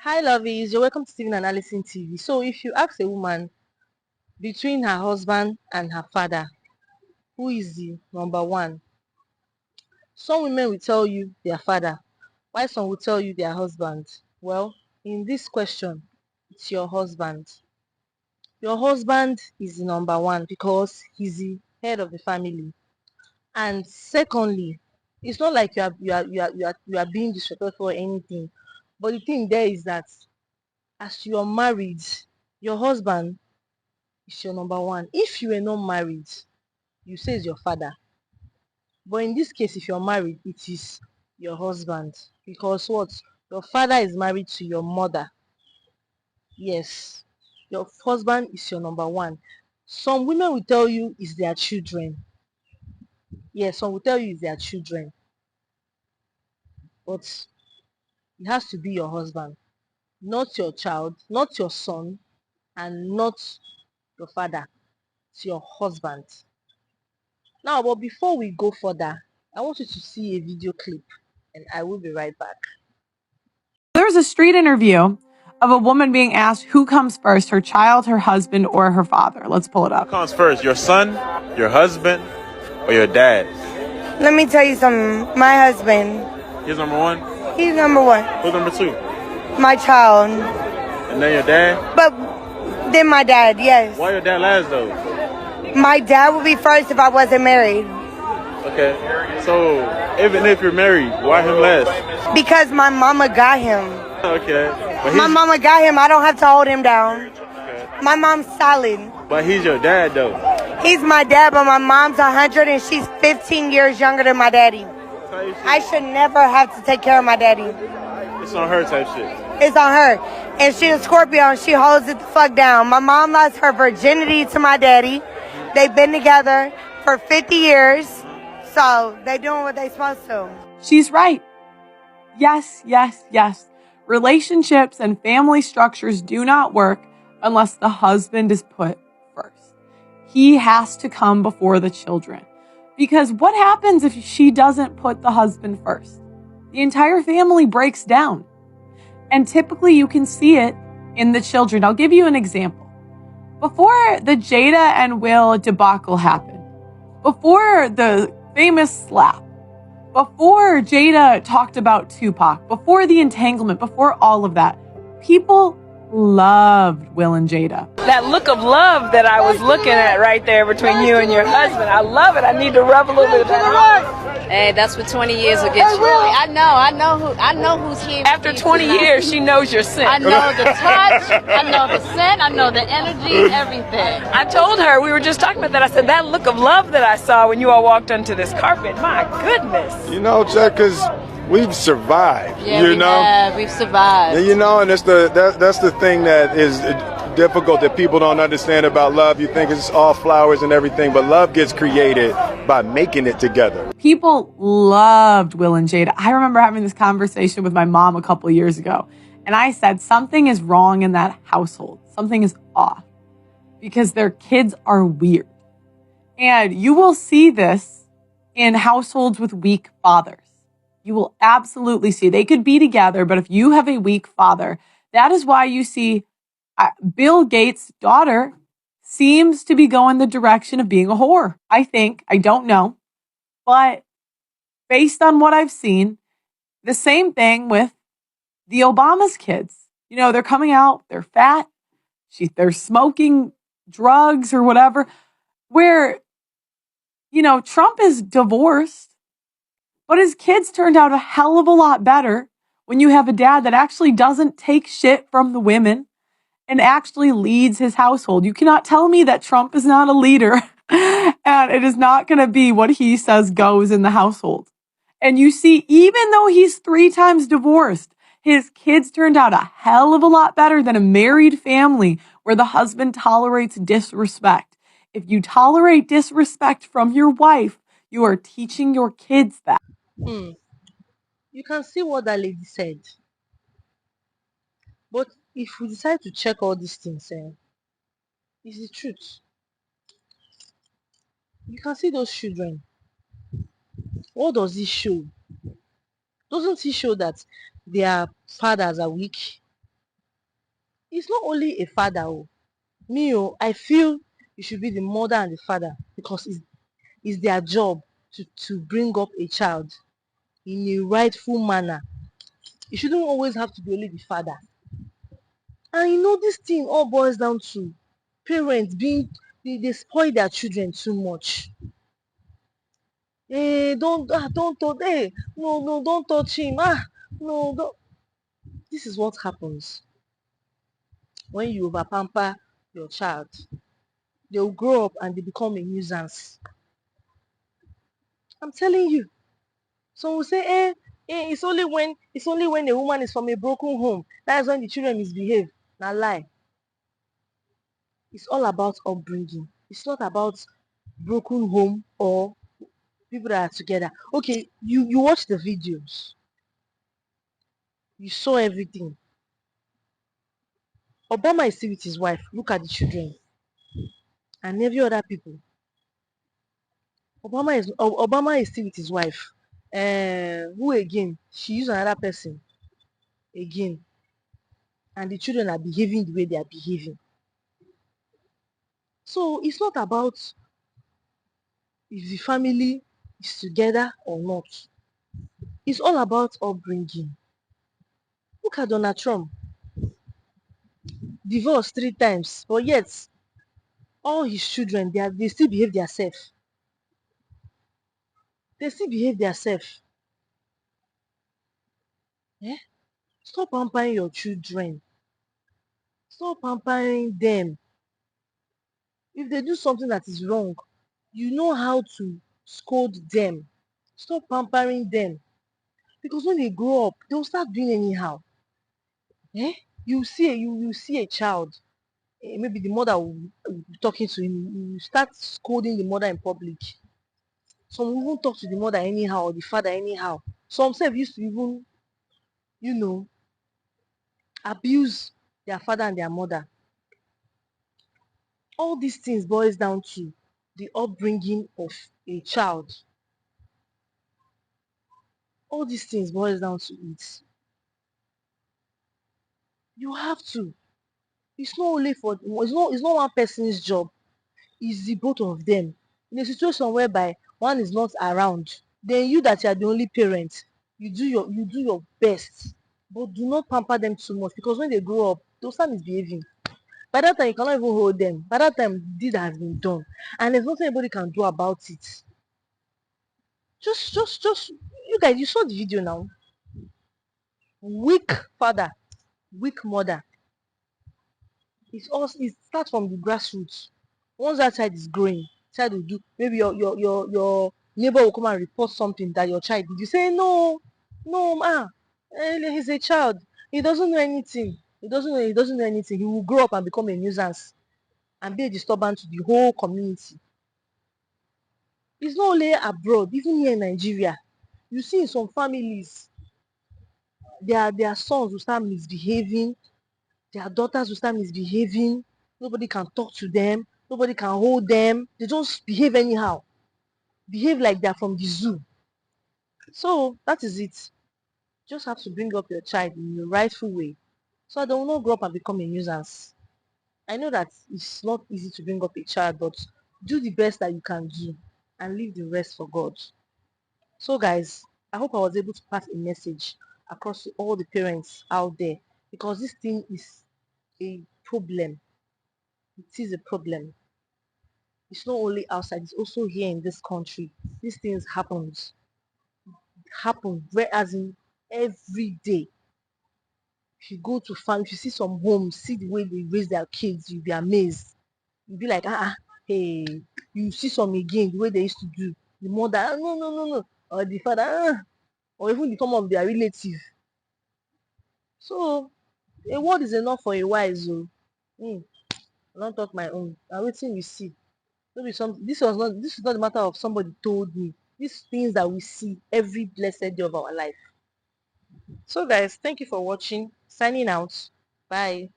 Hi, lovies. You're welcome to Steven and Allison TV. So, if you ask a woman between her husband and her father, who is the number one? Some women will tell you their father, while some will tell you their husband. Well, in this question, it's your husband. Your husband is the number one because he's the head of the family. And secondly, it's not like you are being disrespectful or anything. But the thing there is that as you are married, your husband is your number one. If you were not married, you say it's your father. But in this case, if you're married, it is your husband. Because what? Your father is married to your mother. Yes. Your husband is your number one. Some women will tell you it's their children. Yes, some will tell you it's their children. But it has to be your husband, not your child, not your son, and not your father. It's your husband. Now, but before we go further, I want you to see a video clip and I will be right back. There was a street interview of a woman being asked who comes first, her child, her husband, or her father. Let's pull it up. Who comes first, your son, your husband, or your dad? Let me tell you something. My husband, He's number one. he's number one. Who's number two? My child. And then your dad? But then my dad, yes. Why your dad last though? My dad would be first if I wasn't married. Okay. So even if you're married, why him last? Because my mama got him. Okay. But My mama got him. I don't have to hold him down. okay. My mom's solid. But he's your dad though. He's my dad, but my mom's 100 and she's 15 years younger than my daddy. I should never have to take care of my daddy. It's on her type shit. It's on her. And she's a Scorpio and she holds it the fuck down. My mom lost her virginity to my daddy. They've been together for 50 years. So they doing what they supposed to. She's right. Yes, yes, yes. Relationships and family structures do not work unless the husband is put first. He has to come before the children. Because what happens if she doesn't put the husband first? The entire family breaks down. And typically you can see it in the children. I'll give you an example. Before the Jada and Will debacle happened, before the famous slap, before Jada talked about Tupac, before the entanglement, before all of that, people loved Will and Jada. That look of love that I was looking at right there between you and your husband. I love it. I need to rub a little bit of that. Hey, that's what 20 years will get you. Really, I know who's here. After 20 years, she knows your scent. I know the touch, I know the scent, I know the energy, everything. I told her, we were just talking about that. I said, that look of love that I saw when you all walked onto this carpet, my goodness. You know, Chuck, because we've survived. Yeah, we've survived. And, and that's the thing that is difficult that people don't understand about love. You think it's all flowers and everything, but love gets created by making it together. People loved Will and Jada. I remember having this conversation with my mom a couple of years ago, and I said something is wrong in that household. Something is off because their kids are weird. And you will see this in households with weak fathers. You will absolutely see. They could be together, but if you have a weak father, that is why you see Bill Gates' daughter seems to be going the direction of being a whore. I don't know. But based on what I've seen, the same thing with the Obama's kids. They're coming out, they're fat, they're smoking drugs or whatever, where, Trump is divorced, but his kids turned out a hell of a lot better when you have a dad that actually doesn't take shit from the women and actually leads his household. You cannot tell me that Trump is not a leader and it is not going to be what he says goes in the household. And you see, even though he's 3 times divorced, his kids turned out a hell of a lot better than a married family where the husband tolerates disrespect. If you tolerate disrespect from your wife, you are teaching your kids that. You can see what that lady said. But if we decide to check all these things, it's the truth. You can see those children. What does it show? Doesn't it show that their fathers are weak? It's not only a father. Oh, me, oh, I feel it should be the mother and the father because it's their job to bring up a child in a rightful manner. It shouldn't always have to be only the father. And this thing all boils down to parents being they spoil their children too much. Don't touch, no, don't touch him. No, don't. This is what happens when you over pamper your child. They'll grow up and they become a nuisance. I'm telling you. So we say, it's only when a woman is from a broken home. That is when the children misbehave. Now lie. It's all about upbringing. It's not about broken home or people that are together. Okay, you watch the videos. You saw everything. Obama is still with his wife. Look at the children and every other people. Obama is still with his wife. Who again? She used another person again, and the children are behaving the way they are behaving. So it's not about if the family is together or not. It's all about upbringing. Look at Donald Trump, divorced 3 times, but yet all his children they still behave themselves. They still behave themselves. Eh? Stop pampering your children. Stop pampering them. If they do something that is wrong, you know how to scold them. Stop pampering them. Because when they grow up, they'll start doing anyhow. Eh? You see a child, maybe the mother will be talking to him, you start scolding the mother in public. Some will even talk to the mother anyhow or the father anyhow. Some self used to even, you know, abuse their father and their mother. All these things boils down to the upbringing of a child. All these things boils down to it. You have to. It's not one person's job. It's the both of them. In a situation whereby one is not around, then you that you are the only parent, you do your best. But do not pamper them too much because when they grow up, they'll start misbehaving. By that time, you cannot even hold them. By that time, the deed has been done. And there's nothing anybody can do about it. Just you guys, you saw the video now. Weak father, weak mother. It starts from the grassroots. Once that child is growing, child will do maybe your neighbor will come and report something that your child did. You say no, no ma, he's a child. He doesn't know anything. He doesn't know anything. He will grow up and become a nuisance and be a disturbance to the whole community. It's not only abroad, even here in Nigeria. You see in some families, their sons will start misbehaving, their daughters will start misbehaving. Nobody can talk to them. Nobody can hold them. They just behave anyhow. Behave like they're from the zoo. So that is it. Just have to bring up your child in the rightful way. So they will not grow up and become a nuisance. I know that it's not easy to bring up a child, but do the best that you can do and leave the rest for God. So guys, I hope I was able to pass a message across to all the parents out there because this thing is a problem. It is a problem. It's not only outside, it's also here in this country. These things happen whereas in every day. If you go to farm, if you see some homes, see the way they raise their kids, you'll be amazed. You'll be like, hey, you see some again, the way they used to do. The mother, no, no, no, no. Or the father, or even the form of their relative. So a word is enough for a wise. Oh. I don't talk my own. I'm waiting we see. Maybe this is not a matter of somebody told me. These things that we see every blessed day of our life. So guys, thank you for watching. Signing out. Bye.